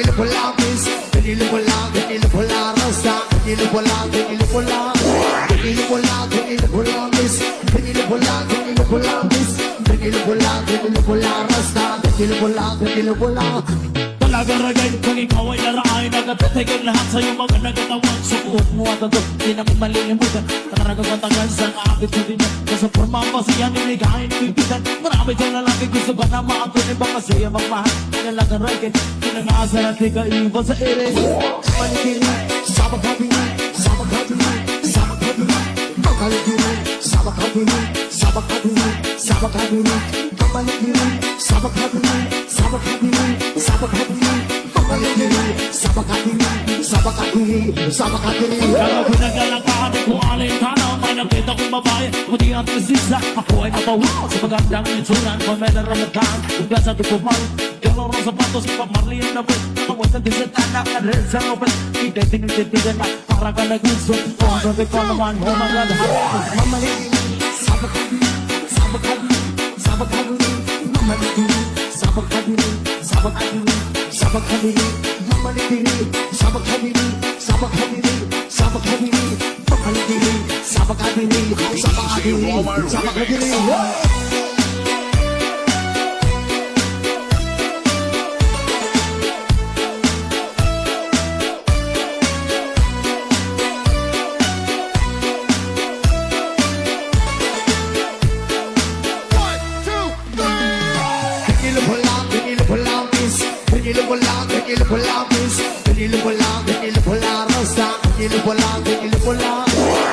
Ganilo po lang, miss. Ganilo po lang, ganilo po lang, rasta. Ganilo po lang, ganilo po lang. Ganilo po lang, ganilo po lang, miss. Ganilo po lang, ganilo po lang, miss. Ganilo po lang, ganilo po lang, rasta. Ganilo po lang, ganilo po lang. Talaga ragay, kung ikaw ay naraay, nagatatigil lahat sa'yo mga nagatawan. Sukuot mo at ito, di namin malilimutan. Nakaragang matagal sa kaakit sa din. Kasi forma pa siya, niligain, bibitan. Marami dyan lalaki, gusto ba na maakunin ba masaya magmahal? Talaga ragay, kinangasal at ikaw iba sa ere. Malikiri, sabak habili, sabak habili, sabak habili. Malikiri, sabak habili, sabak habili, sabak habili. Malikiri, sabak habili, sabak habili, sabak habili. Malikiri, sabak habili, sabak habili, sabak habili. Kaya pinagalang ka, di ko alay tanaw. May nakita kong babae, kundi ang presisa. Ako ay napawi sa magandang itsuran. Kung may naramatan, hanggang sa tukuman. Kaloro sa patos, pamarliyan na po. Nakamutan din sa tanak, na rin sa open. Hindi tinititigan na, para ka nag-gusto. Kung sabi ko naman, oh my God, Malikiri, sabak habili, sabak habili, sabak habili. Malikiri, sabak habili, sabak habili, sabak habili. Malikiri, sabak habili, sabak habili, sabak habili. Malikiri, sabak habili, sabak habili, sabak habili. Ganilo po lang, ganilo po lang, miss. Ganilo po lang, ganilo po lang, miss. Ganilo po lang, ganilo po lang, rasta. Ganilo po lang, ganilo po lang.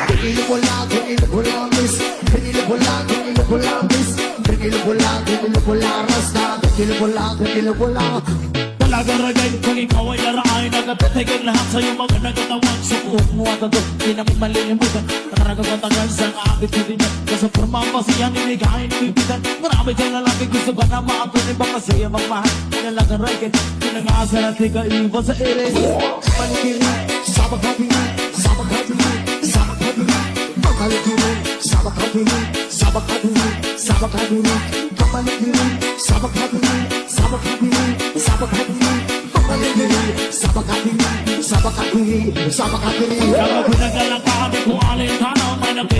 Ganilo po lang, ganilo po lang, miss. Ganilo po lang, ganilo po lang, miss. Ganilo po lang, ganilo po lang, rasta. Ganilo po lang, ganilo po lang. talaga ragay, kung ikaw ay naraay, nagatatigil lahat sa'yo mga nagatawan. Sukuot mo at ito, di namin malilimutan. Nakaragang matagal sa kaakit sa din. Kasi forma pa siya, niligain, bibitan. Marami dyan lalaki, gusto ba na maakunin ba masaya magmahal? Talaga ragay, pinag-aasal at ikaw iba sa ere. Malikiri, sabak habili, sabak habili, sabak habili. Malikiri, sabak habili, sabak habili, sabak habili. Malikiri, sabak habili, sabak habili, sabak habili. Malikiri, sabak habili, sabak habili, sabak habili. Kaya pinagalang ka, di ko alay tanaw, may